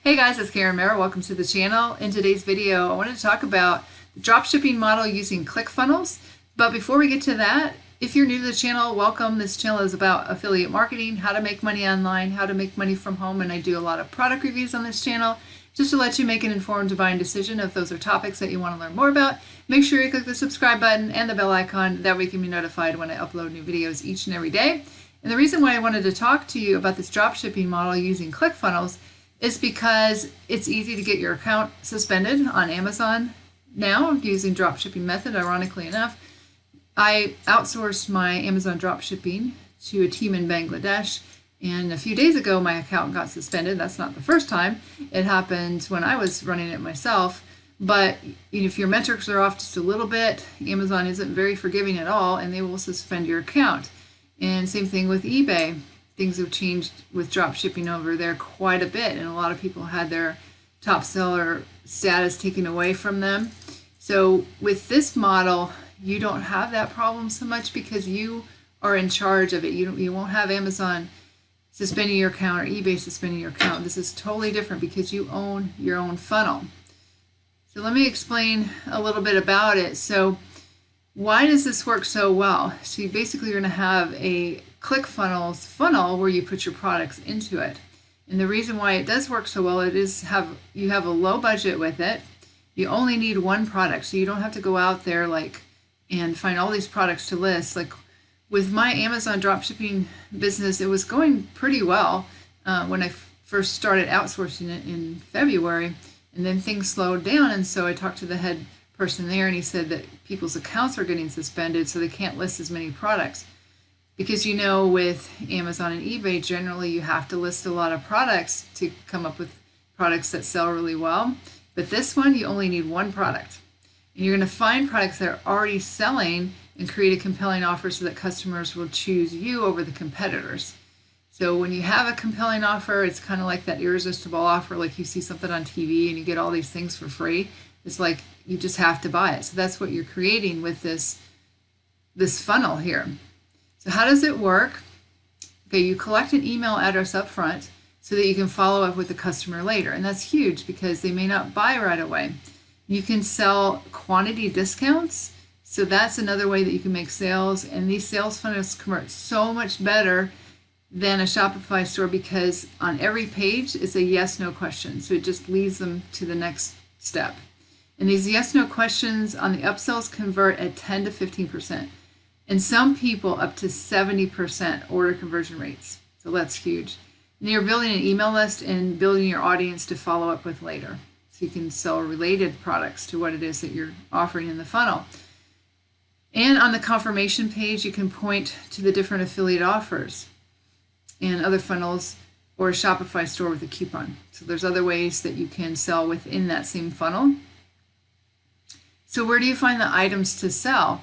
Hey guys, it's Karen Mara. Welcome to the channel. In today's video, I wanted to talk about the dropshipping model using Clickfunnels. But before we get to that, if you're new to the channel, welcome. This channel is about affiliate marketing, how to make money online, how to make money from home, and I do a lot of product reviews on this channel just to let you make an informed buying decision. If those are topics that you want to learn more about, make sure you click the subscribe button and the bell icon. That way you can be notified when I upload new videos each and every day. And the reason why I wanted to talk to you about this dropshipping model using Clickfunnels is because it's easy to get your account suspended on Amazon now using dropshipping method. Ironically enough, I outsourced my Amazon dropshipping to a team in Bangladesh, and a few days ago my account got suspended. That's not the first time. It happened when I was running it myself. But if your metrics are off just a little bit, Amazon isn't very forgiving at all, and they will suspend your account. And same thing with eBay. Things have changed with drop shipping over there quite a bit, and a lot of people had their top seller status taken away from them. So with this model, you don't have that problem so much because you are in charge of it. You won't have Amazon suspending your account or eBay suspending your account. This is totally different because you own your own funnel. So let me explain a little bit about it. So why does this work so well? So you basically are going to have a Clickfunnels funnel where you put your products into it. And the reason why it does work so well, you have a low budget with it. You only need one product, so you don't have to go out there and find all these products to list. Like with my Amazon dropshipping business, it was going pretty well when I first started outsourcing it in February, and then things slowed down, and so I talked to the head person there, and he said that people's accounts are getting suspended, so they can't list as many products. Because with Amazon and eBay, generally you have to list a lot of products to come up with products that sell really well. But this one, you only need one product. And you're going to find products that are already selling and create a compelling offer so that customers will choose you over the competitors. So when you have a compelling offer, it's kind of like that irresistible offer, like you see something on TV and you get all these things for free. It's like you just have to buy it. So that's what you're creating with this funnel here. So how does it work? Okay, you collect an email address up front so that you can follow up with the customer later. And that's huge because they may not buy right away. You can sell quantity discounts. So that's another way that you can make sales. And these sales funnels convert so much better than a Shopify store because on every page it's a yes/no question. So it just leads them to the next step. And these yes/no questions on the upsells convert at 10 to 15%. And some people up to 70% order conversion rates. So that's huge. And you're building an email list and building your audience to follow up with later. So you can sell related products to what it is that you're offering in the funnel. And on the confirmation page, you can point to the different affiliate offers and other funnels or a Shopify store with a coupon. So there's other ways that you can sell within that same funnel. So where do you find the items to sell?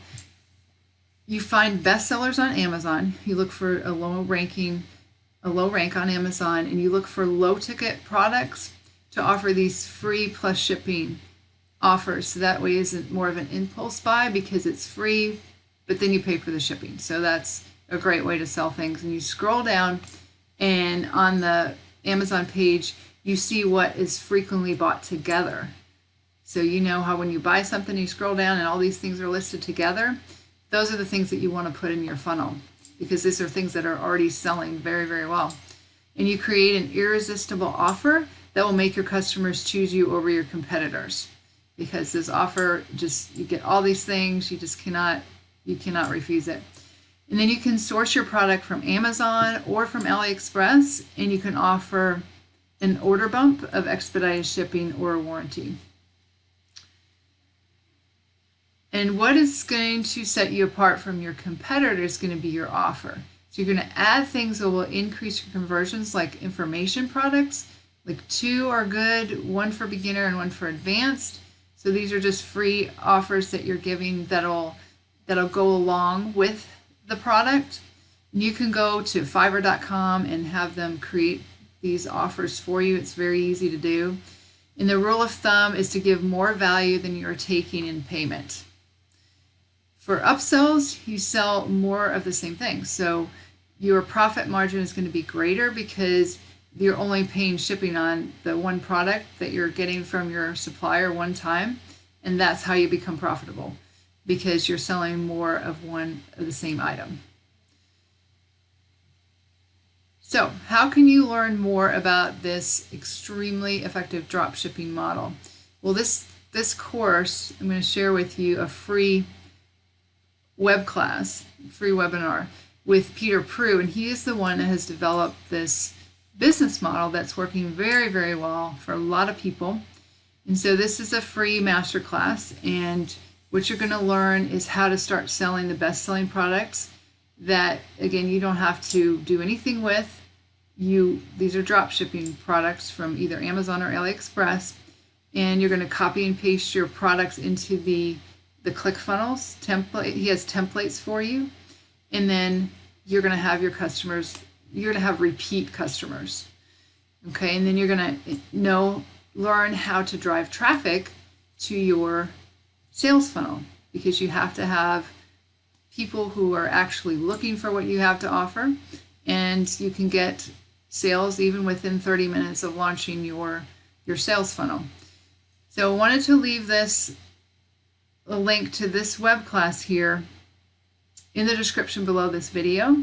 You find bestsellers on Amazon. You look for a low rank on Amazon, and you look for low ticket products to offer these free plus shipping offers. So that way isn't more of an impulse buy because it's free, but then you pay for the shipping. So that's a great way to sell things. And you scroll down, and on the Amazon page, you see what is frequently bought together. So you know how when you buy something, you scroll down and all these things are listed together. Those are the things that you want to put in your funnel because these are things that are already selling very, very well. And you create an irresistible offer that will make your customers choose you over your competitors because this offer you get all these things, you cannot refuse it. And then you can source your product from Amazon or from AliExpress, and you can offer an order bump of expedited shipping or a warranty. And what is going to set you apart from your competitor is going to be your offer. So you're going to add things that will increase your conversions, like information products. Like 2 are good, 1 for beginner and 1 for advanced. So these are just free offers that you're giving that'll go along with the product. You can go to Fiverr.com and have them create these offers for you. It's very easy to do. And the rule of thumb is to give more value than you're taking in payment. For upsells, you sell more of the same thing. So your profit margin is going to be greater because you're only paying shipping on the one product that you're getting from your supplier one time, and that's how you become profitable, because you're selling more of one of the same item. So how can you learn more about this extremely effective drop shipping model? Well, this course, I'm going to share with you a free web class, free webinar with Peter Prue, and he is the one that has developed this business model that's working very, very well for a lot of people. And so this is a free masterclass, and what you're going to learn is how to start selling the best-selling products that, again, you don't have to do anything with. These are drop shipping products from either Amazon or AliExpress, and you're going to copy and paste your products into the Clickfunnels template. He has templates for you, and then you're going to have your customers. You're going to have repeat customers, okay? And then you're going to learn how to drive traffic to your sales funnel, because you have to have people who are actually looking for what you have to offer, and you can get sales even within 30 minutes of launching your sales funnel. So I wanted to leave a link to this web class here in the description below this video,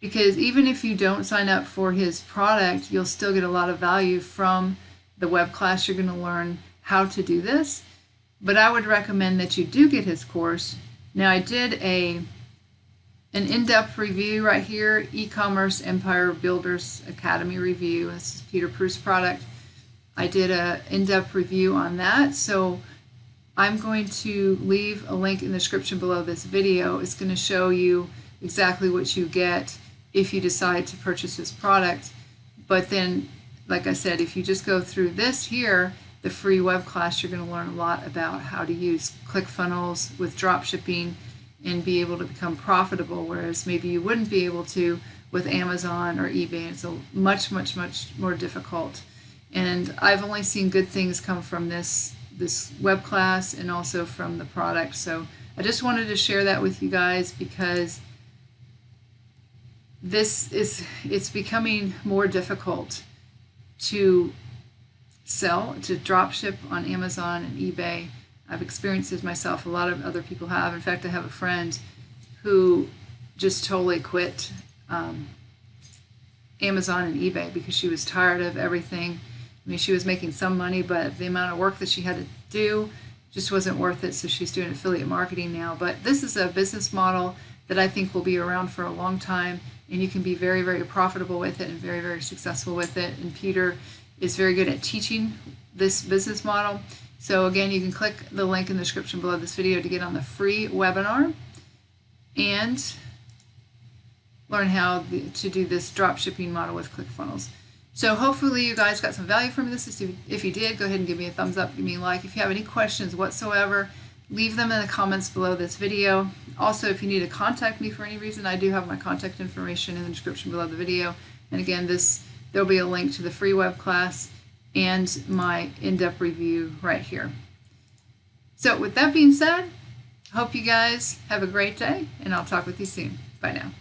because even if you don't sign up for his product, you'll still get a lot of value from the web class. You're going to learn how to do this, but I would recommend that you do get his course. Now, I did an in-depth review right here, Ecommerce Empire Builders Academy review. This is Peter Prue's product. I did an in-depth review on that, so I'm going to leave a link in the description below this video. It's going to show you exactly what you get if you decide to purchase this product. But then, like I said, if you just go through this here, the free web class, you're going to learn a lot about how to use ClickFunnels with drop shipping and be able to become profitable, whereas maybe you wouldn't be able to with Amazon or eBay. It's much, much, much more difficult. And I've only seen good things come from this web class and also from the product. So I just wanted to share that with you guys, because it's becoming more difficult to drop ship on Amazon and eBay. I've experienced it myself. A lot of other people have. In fact, I have a friend who just totally quit Amazon and eBay because she was tired of everything. I mean, she was making some money, but the amount of work that she had to do just wasn't worth it, so she's doing affiliate marketing now. But this is a business model that I think will be around for a long time, and you can be very, very profitable with it and very, very successful with it. And Peter is very good at teaching this business model. So again, you can click the link in the description below this video to get on the free webinar and learn how to do this drop shipping model with ClickFunnels. So hopefully you guys got some value from this. If you did, go ahead and give me a thumbs up, give me a like. If you have any questions whatsoever, leave them in the comments below this video. Also, if you need to contact me for any reason, I do have my contact information in the description below the video. And again, there'll be a link to the free web class and my in-depth review right here. So with that being said, hope you guys have a great day, and I'll talk with you soon. Bye now.